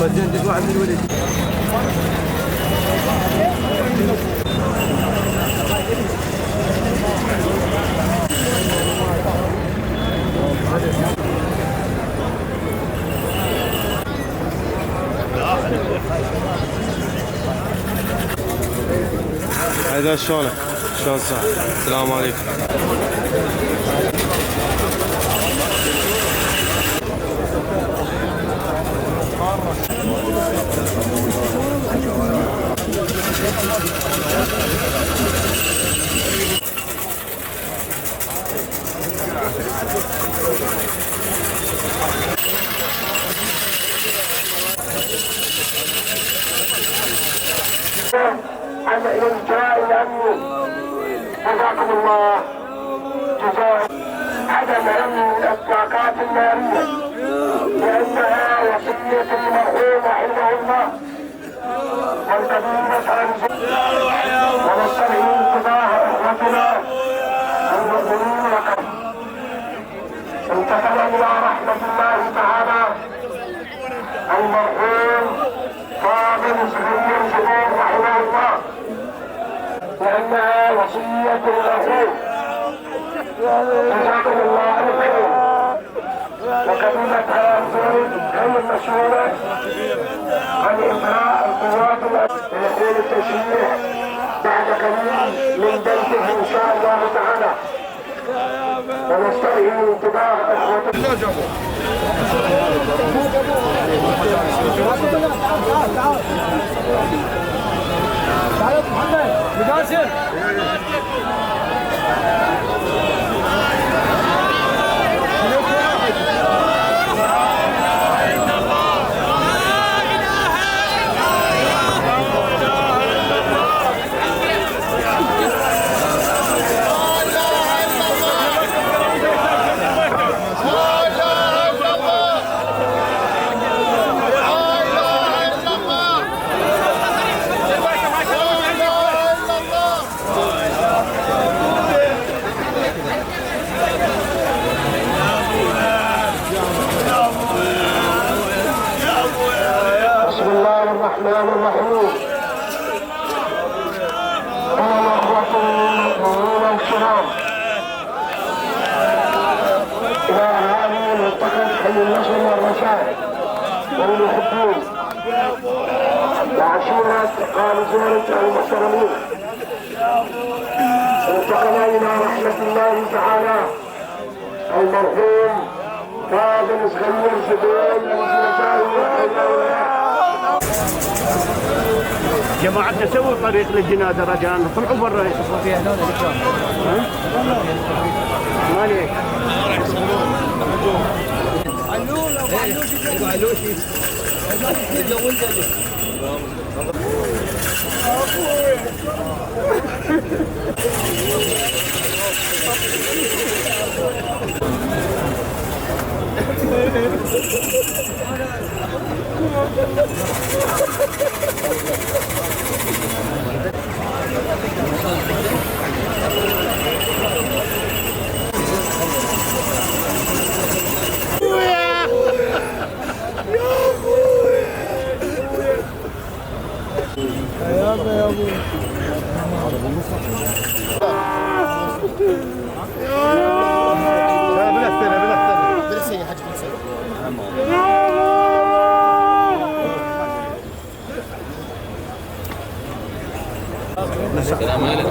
مزين واحد من الولد. هذا شلونك؟ شلون صح؟ السلام عليكم. عن إنجاء الأمن جزاكم الله جزاء عدم أمن الطاقات النارية لأنها وصية المرحوم رحمه الله والقديمة عن ونسترعي انتباه إخوتنا المؤمنين وقد انتقل إلى رحمة الله تعالى المرحوم فاضل صغير جبير رحمه الله لأنها وصية الرسول جزاكم الله خير وكلمتها غير مشهورة عن إجراء القوات ويقول التشريع بعد قليل من بيته إن شاء الله تعالى ونسترعي انتباه إخوتنا. تعال محمد مقاسم الرحمن الرحيم. قال اخوة المؤمنين الكرام الى هذه المنطقة حي النصر والرشاد والمحبين وعشيرة آل زينب المحترمين انتقل الى رحمة الله تعالى المرحوم فاضل صغير زبير جماعتنا سووا طريق للجنازه رجاء طلعوا برا يصفوا فيها هذول الدكتور. مالك علوشي السلام عليكم.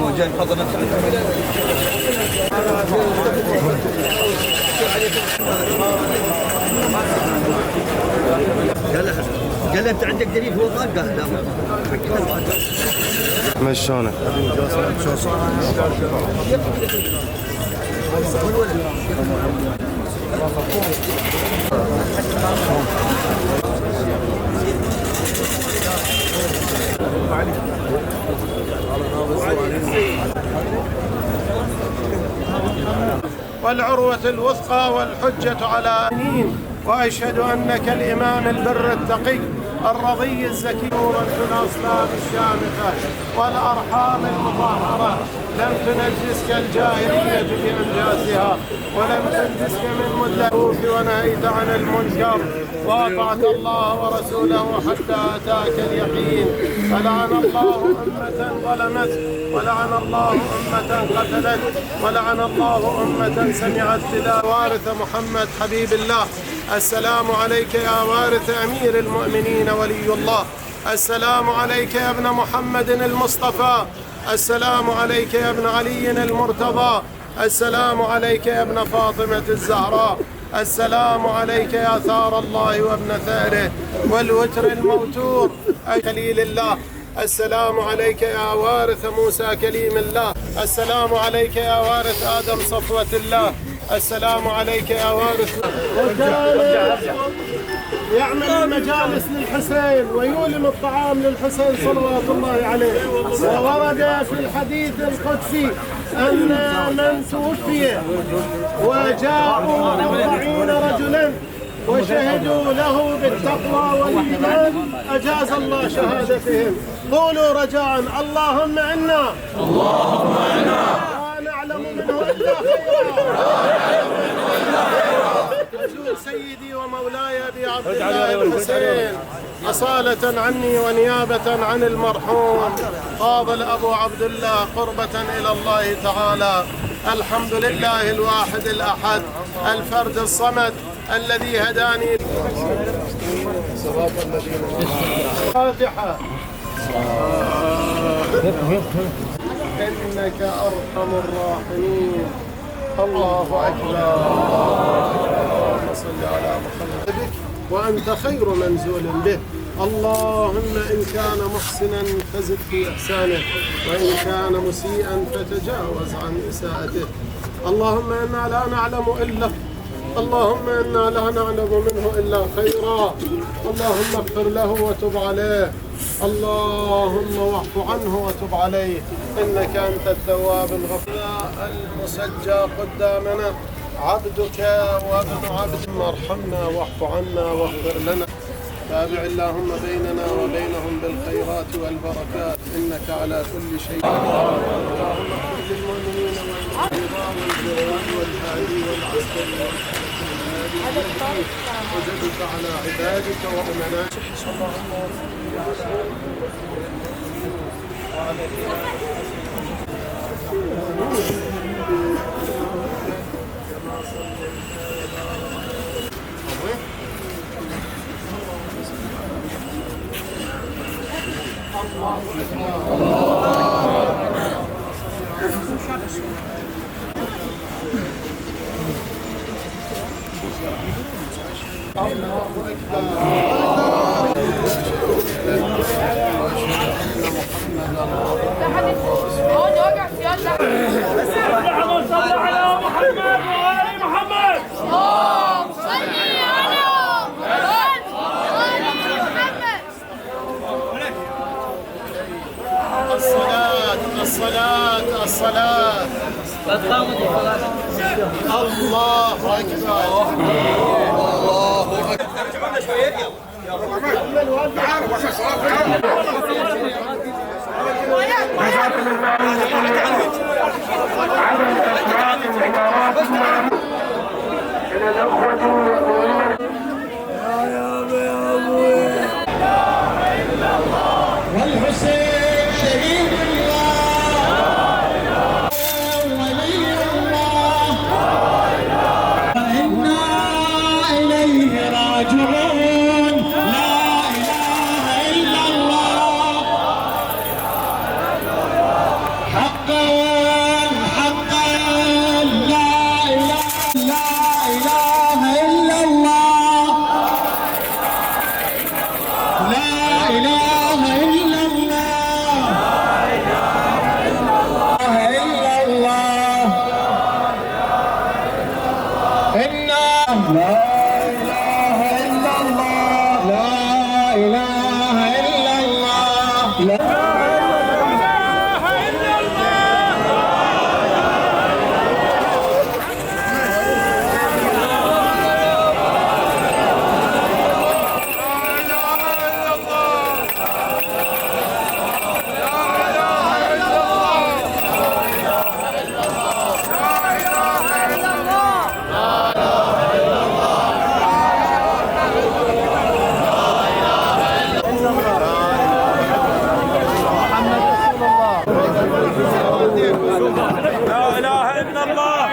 هو جاي حضر نفسه. قال له انت عندك دليل هو قال لا. ما شلونك؟ والعروة الوثقى والحجة على وأشهد أنك الإمام البر التقي الرضي الزكي نورا في الأصلاب الشامخة والأرحام المطهرة، لم تنجسك الجاهلية بأنجاسها، ولم تنجسك من مدلوك، ونهيت عن المنكر وأطعت الله ورسوله حتى أتاك اليقين. فلعن الله أمة ظلمت، ولعن الله أمة قتلت، ولعن الله أمة سمعت تلاوة وارث محمد حبيب الله. السلام عليك يا وارث أمير المؤمنين ولي الله. السلام عليك يا ابن محمد المصطفى. السلام عليك يا ابن علي المرتضى. السلام عليك يا ابن فاطمة الزهراء. السلام عليك يا ثار الله وابن ثاره والوتر الموتور خليل الله. السلام عليك يا وارث موسى كليم الله. السلام عليك يا وارث آدم صفوة الله. السلام عليك يا وارث. يعمل مجالس للحسين ويولم الطعام للحسين صلوات الله عليه. وورد في الحديث القدسي أن من توفي وجاءوا 40 رجلا وشهدوا له بالتقوى والإيمان أجاز الله شهادتهم. قولوا رجاء اللهم إنا لا نعلم منه إلا خيرا. سيدي ومولاي أبي عبد الله الحسين أصالة عني ونيابة عن المرحوم فاضل أبو عبد الله قربة إلى الله تعالى. الحمد لله الواحد الأحد الفرد الصمد الذي هداني. فاتحة. إنك أرحم الراحمين. الله أكبر. اللهم صل على محمد وأنت خير منزول به. اللهم إن كان محسنا فزد في إحسانه، وإن كان مسيئا فتجاوز عن إساءته. اللهم إنا لا نعلم منه إلا خيرا. اللهم اغفر له وتب عليه. اللهم واعف عنه وتب عليه إنك أنت التواب الغفور. المسجى قدامنا عبدك وابن عبد، ارحمنا واعف عنا واغفر لنا. تابع اللهم بيننا وبينهم بالخيرات والبركات إنك على كل شيء. اللهم اغفر للمؤمنين والمؤمنات والهادي والعسكري وجدك على عبادك وأمنائك. الصلاة. الله أكبر. والحسين شهيد الله ولي الله وإنا إليه راجعون. لا إله إلا الله حقا حقا. لا إله إلا الله. لا إله إلا الله. إلا الله. إنا لا إله إلا الله. لا إله إلا الله. لا عليكم. لا اله الا الله.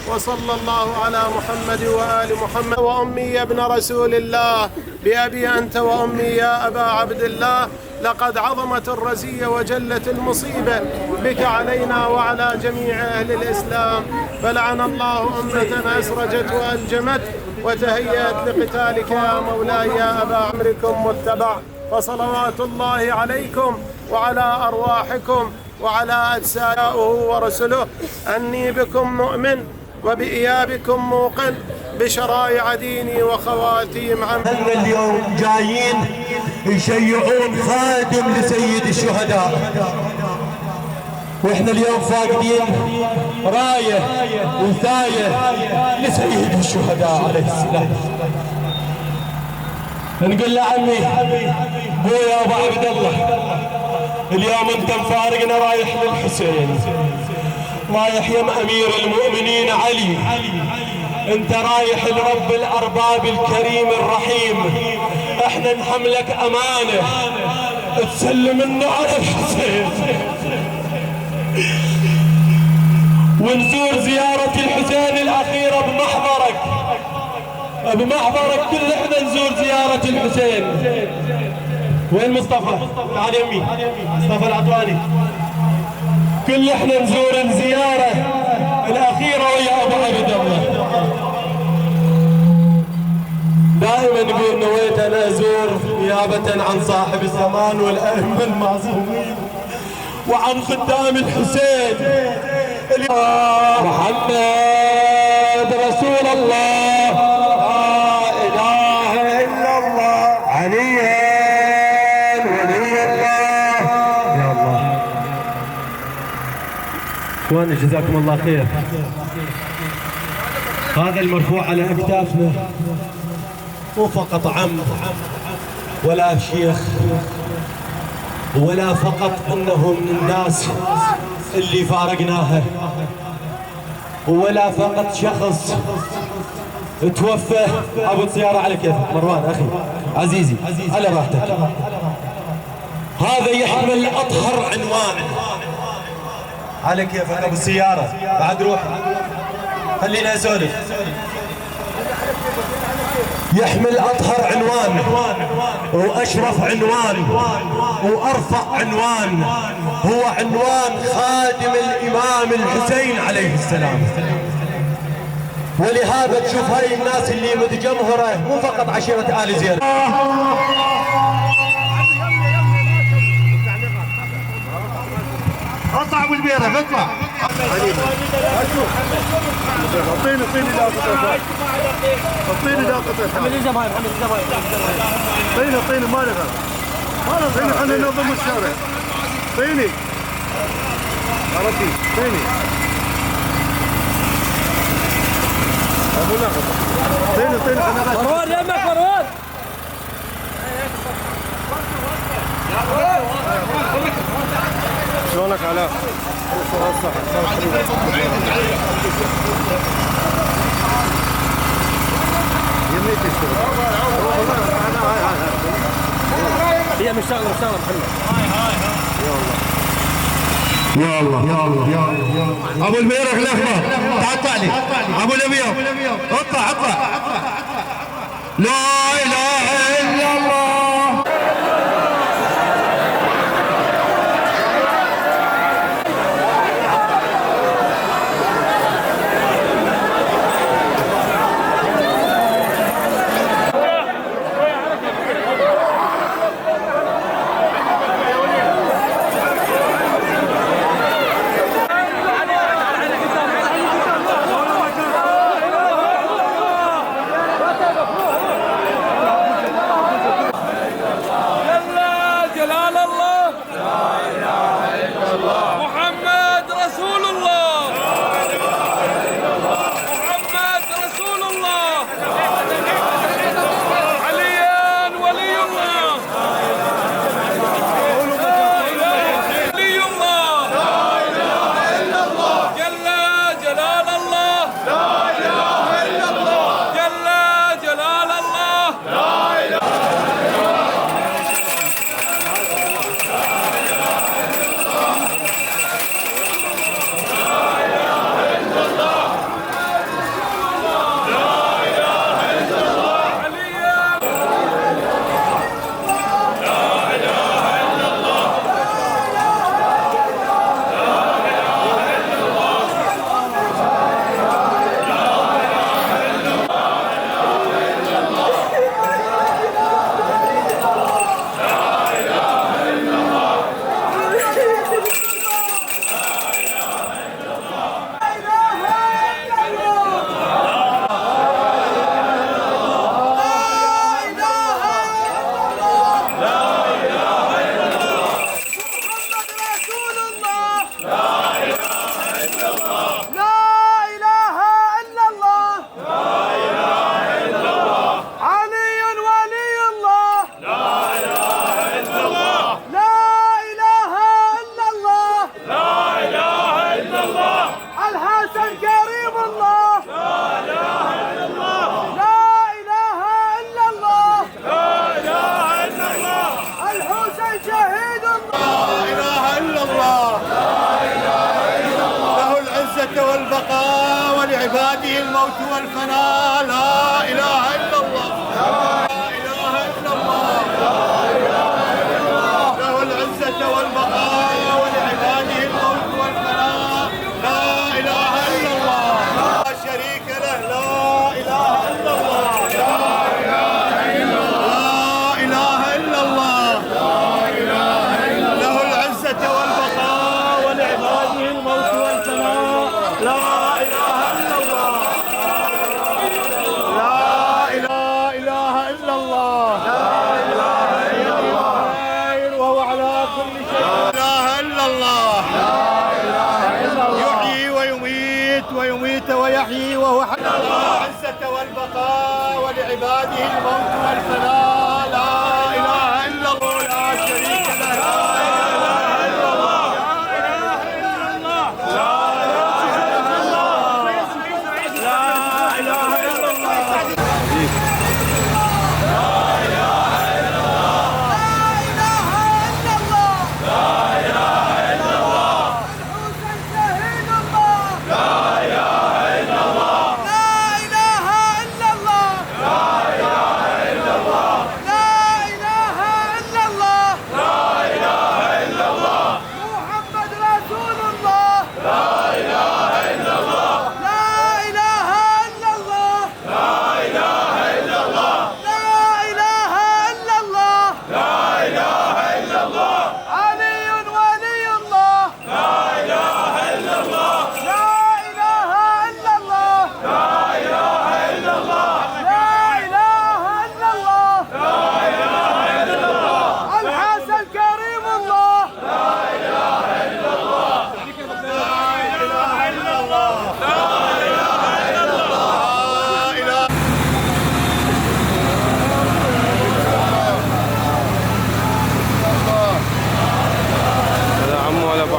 وصلى الله على محمد وآل محمد. وأمي يا ابن رسول الله، بأبي أنت وأمي يا أبا عبد الله، لقد عظمت الرزية وجلت المصيبة بك علينا وعلى جميع أهل الإسلام، فلعن الله أمة أسرجت وأنجمت وتهيأت لقتالك يا مولاي يا أبا عمركم متبع. فصلوات الله عليكم وعلى أرواحكم وعلى أجساده ورسله، أني بكم مؤمن وبإيابكم موقن بشرائع ديني وخواتيم عمري. اليوم جايين يشيعون خادم لسيد الشهداء، واحنا اليوم فاقدين رايه وثايه لسيد الشهداء عليه السلام. نقول له عمي بويا ابو عبد الله، اليوم انت مفارقنا رايح للحسين، رايح يم امير المؤمنين علي، انت رايح لرب الارباب الكريم الرحيم، احنا نحملك امانه تسلم لنا على الحسين، ونزور زياره الحسين الاخيره بمحضرك، بمحضرك كل احنا نزور زياره الحسين. وين مصطفى؟ تعال يمي مصطفى العطواني. كل احنا نزور الزيارة الأخيرة ويا أبو عبد الله. دائما نقول نويت أنا أزور نيابة عن صاحب الزمان والأئمة المعصومين وعن خدام الحسين. محمد رسول الله، لا إله إلا الله، علي اخواني جزاكم الله خير. هذا المرفوع على اكتافنا مو فقط عم ولا شيخ ولا فقط انهم من الناس اللي فارقناها، ولا فقط شخص توفى. ابو السيارة على كيفك مروان اخي عزيزي على راحتك. هذا يحمل اطهر عنوان على كيفك ابو السيارة، بعد روح خلينا اسولف. يحمل اطهر عنوان واشرف عنوان وارفع عنوان، هو عنوان خادم الامام الحسين عليه السلام. ولهذا تشوف هاي الناس اللي متجمهرة مو فقط عشيرة آل زينب. اطلع ابو البيرة اطلع. اعطيني داقة، اعطيني داقة. محمد الجماهير، محمد الجماهير. اعطيني ما لك، اعطيني خلينا ننظم الشارع. اعطيني يا ربي، اعطيني ابو نغمة، اعطيني مروان يمك مروان. 3000. هي مش شغله محمد. يا الله يا الله يا الله. ابو البيرق الاخضر تعال لي. ابو الابيض اطلع. لا اله الا الله. والبقاء ولعباده الموت والفناء. لا إله إلا الله. لا إله إلا الله. له العزة والبقاء ولعباده الموت والفناء. لا إله إلا الله. لا شريك له. لا إله إلا الله. لا إله إلا الله. له العزة والبقاء ولعباده الموت والفناء. لا إله إلا الله. لا إله إلا الله. لا إله إلا الله. وهو على كل شيء. لا إله إلا الله. يحيي ويميت ويحيي وهو حي. العزة والبقاء ولعباده الموت والفناء. لا إله إلا الله. لا شريك له. لا إله إلا الله. لا إله إلا الله.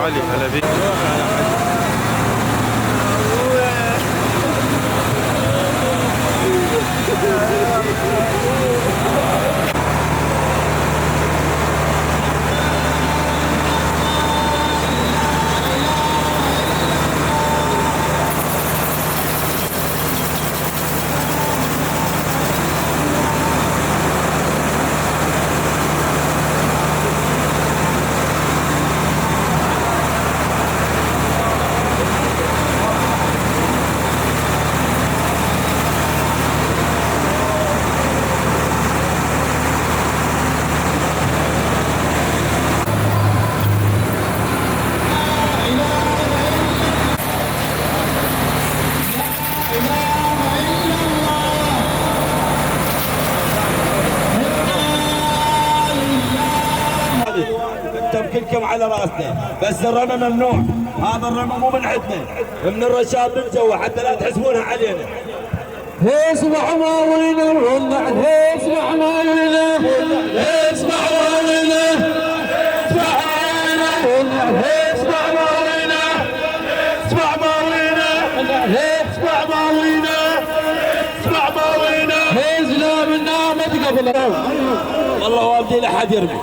علي هلا بيك. كلكم على راسنا، بس الرمى ممنوع، هذا الرمى مو من عندنا، من الرشاد من جوا حتى لا تحسبونها علينا. اسمع ما ولنا اسمع ما ولنا اسمع ما ولنا اسمع ما ولنا اسمع ما ولنا اسمع ما ولنا اسمع ما ولنا هزنا منا ما تقبل. والله والدي لا حد يرمي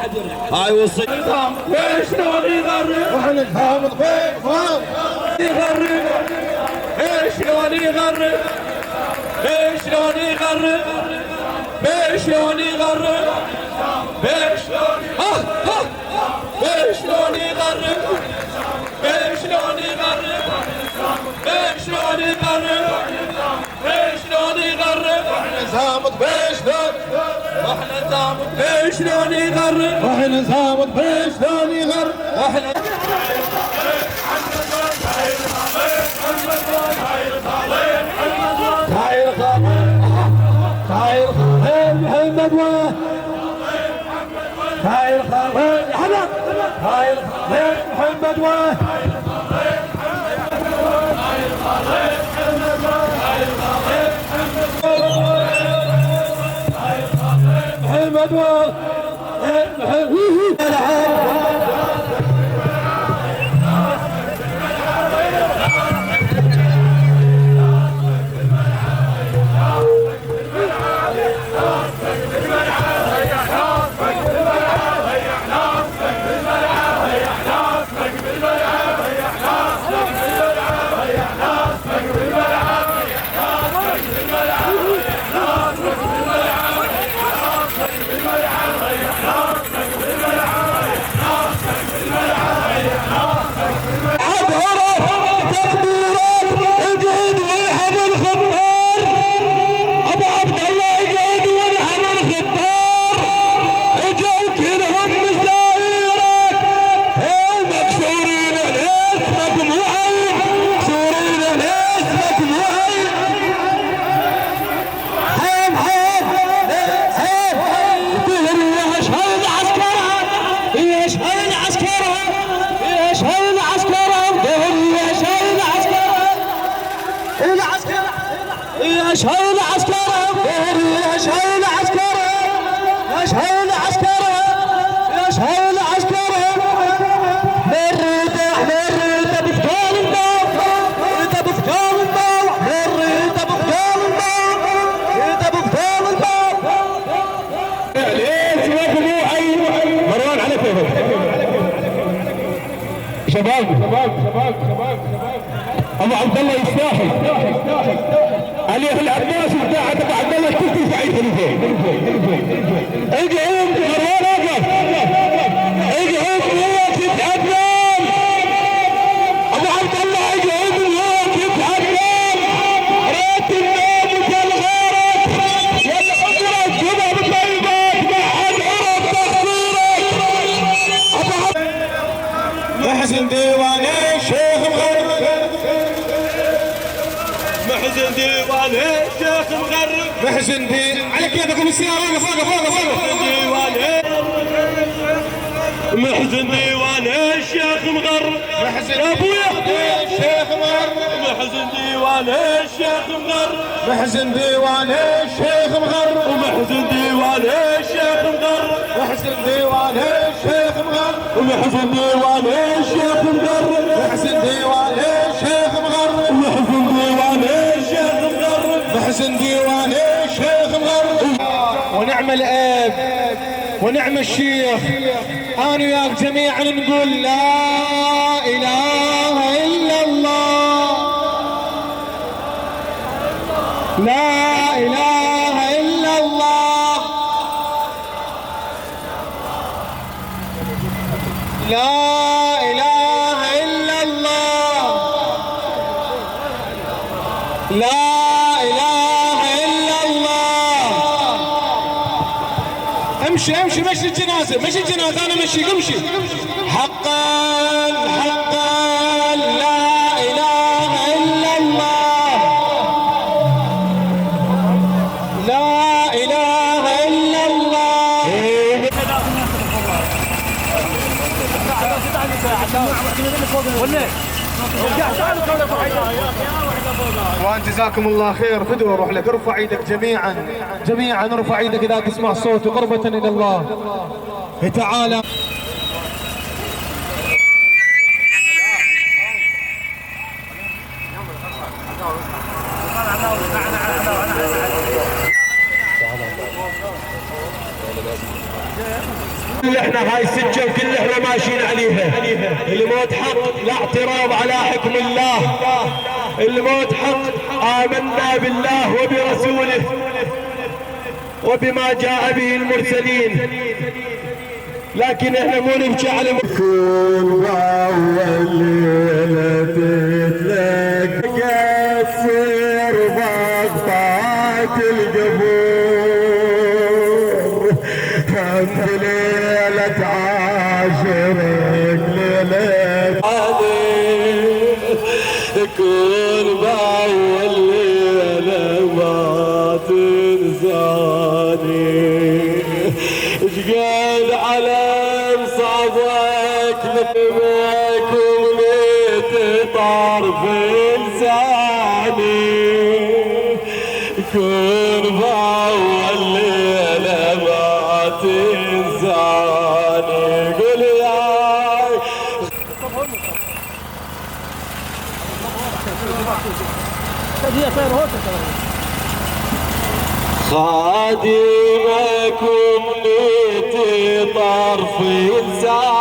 هاي وصي شلون يغرب واحنا نحاول يغرب شلون يغرب شلون يغرب شلون يغرب شلون يغرب شلون يغرب شلون يغرب شلون يغرب واحنا زامط بشلون واحنا زامط بشلون يغرب واحنا زامط بشلون يغرب واحنا محمد وين هاي الخالد حلا هاي الخالد محمد وين محمد وين اشهد عسكره اشهد عسكره اشهد عسكره اشهد عسكره مريت بفكار النار مريت بفكار النار مريت بفكار النار مريت بفكار النار ليش مجموعي مروان على كيفك شباب ابو عبد الله يستاهل عليه العباس بتاعت ابو عبد الله كنت سعيد خليفه اجي عند مروان اقف اجي عند وياك تتعلم ابو عبد الله اجي عند وياك تتعلم ريت النوم وكالغارك والعمرك كذا بالطيبات ما حد عرف تخطيرك محسن ديوان الشيخ محسن ديوان الشيخ مغرب محسن ديوان على كيفكم السيارة فوق محسن ديوان الشيخ مغرب محسن ديوان الشيخ مغرب محسن ديوان الشيخ مغرب محسن ديوان الشيخ مغرب ومحسن ديوان الشيخ مغرب محسن ديوان الشيخ مغرب محسن ديوان الشيخ مغرب محسن ديوان الشيخ مغرب محسن ديوان الشيخ مغرب محسن ديوان الشيخ مغرب. ونعم الاب ونعم الشيخ. انا وياك جميعا نقول لا اله الا الله لا اله الا الله لا اله الا الله لا اله الا الله. امشي امشي مشي الجنازه مشي الجنازه انا مشي امشي. حقا حقا لا اله الا الله لا اله الا الله. وان جزاكم الله خير. فدوى روح لك. ارفع ايدك جميعا جميعا ارفع ايدك اذا تسمع صوت قربة الى الله تعالى. كل احنا هاي السجة وكل احنا ماشيين عليها. الموت حق لا اعتراض على حكم الله. الموت حق. آمنا بالله وبرسوله وبما جاء به المرسلين. لكن احنا مو نبكي على كل اول ليلة تتلقى تصير بقطعة القبور. كم ليلة عاشرك ليلة كل بأول ليلة ما تنساني. شقد على مصابك لبك وليت طرف لساني. كل بأول ليلة ما تنساني. قول يا خادمكم ليتي طرف لساني.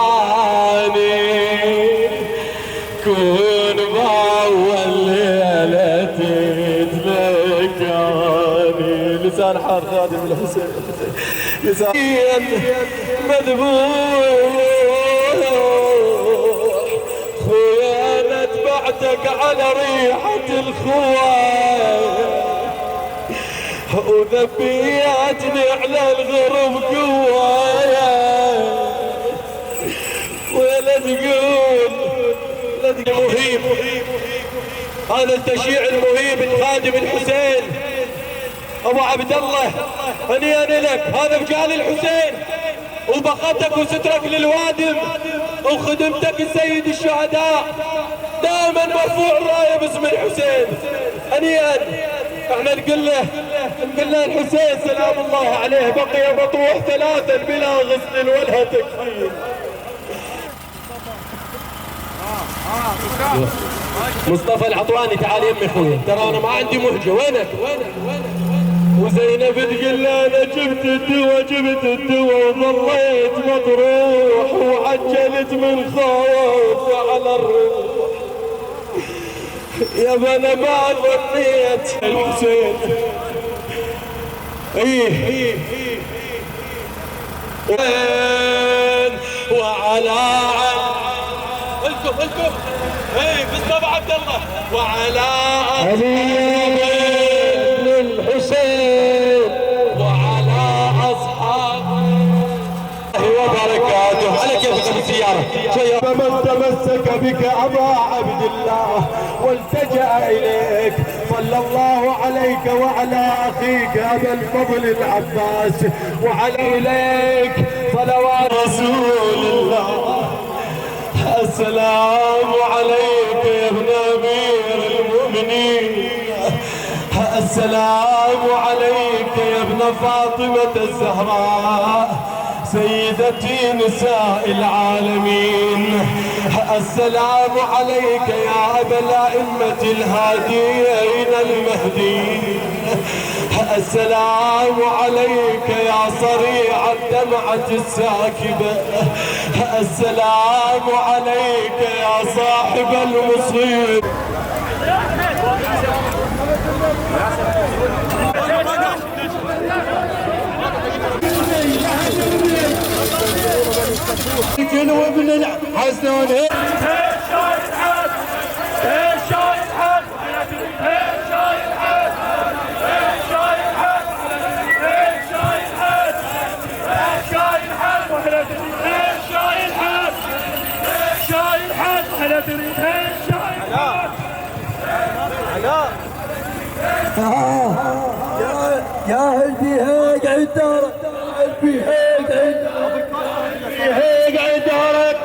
كن بأول ليلة تتذكرني. لسان حار خادم الحسين لسان مذبوح. خيانة بعدك على ريحة الخوان. وذبياتني على الغرب قوايا. ولا تقول لا تقول مهيب. هذا التشييع المهيب الخادم الحسين ابو عبد الله هنيئا لك. هذا بجال الحسين وبقتك وسترك للوادم وخدمتك السيد الشهداء. دائما مرفوع الرايه باسم الحسين. هنيئا. احنا نقول له الحسين سلام الله عليه بقي مطروح ثلاثا بلا غسل ولا تكفين. مصطفى العطواني تعال يمي اخوي ترى انا ما عندي مهجه. وينك؟ وزينب تقول انا جبت الدواء وظليت مطروح وعجلت من خوف على الروح. يا بنا ما ظنيت الحسين. ايه وعلى الكم ايه باسم ابو عبد الله وعلى علي بن الحسين وعلى اصحابه وبركاته. على كيفك بالسياره. فمن تمسك بك ابا عبد الله والتجأ اليك صلى الله عليك وعلى اخيك ابا الفضل العباس وعلى اليك صلوات رسول الله. السلام عليك يا ابن امير المؤمنين. السلام عليك يا ابن فاطمة الزهراء. سيدتي نساء العالمين. السلام عليك يا أبا الأئمة الهاديين المهديين. السلام عليك يا صريع الدمعة الساكبة. السلام عليك يا صاحب المصيب. جنوب من الحسنون يا هلبي هيك عدارك، هلبي هيك عدارك،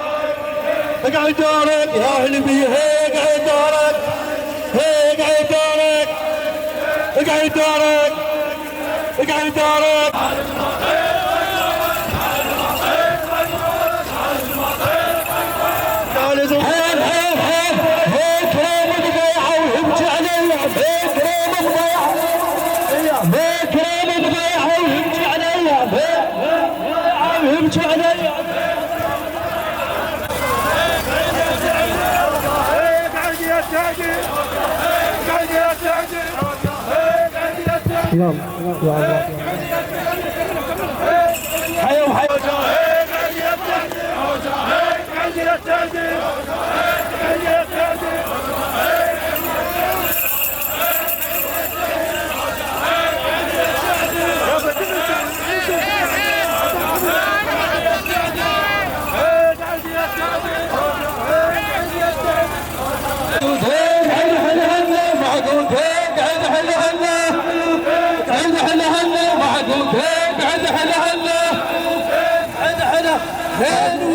اقعد دارك يا هلبي هيك عدارك، هيك عدارك، اقعد دارك، اقعد دارك. هيك هيك ريم ضيعه وهمت علي، هيك ريم ضيعه، هيك ريم ضيعه وهمت علي، وهمت علي.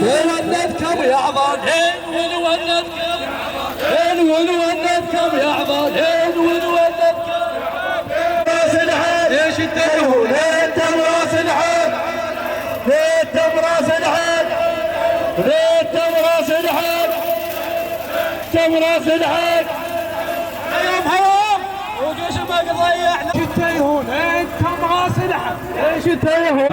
ولدتكم يا عضال، ولدتكم يا عضال، ولدتكم راس الحال. ليش انتبهوا؟ ليتم راس الحال، ليتم راس الحال، ليتم راس الحال، تم راس الحال. حيوم حيوم وقش ما ضيعنا. ليش تتيهون؟ انتم راس الحال، ليش تتيهون؟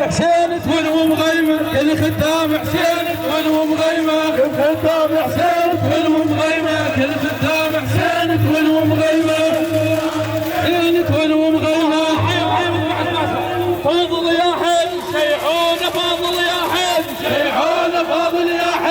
حسين تكون مغيمة كل خدام، حسين تكون مغيمة كل خدام، حسين تكون مغيمة كل خدام، حسين تكون مغيمة، حسين تكون مغيمة. فاضل يا حي شيعون، فاضل يا حي شيعون، فاضل يا حي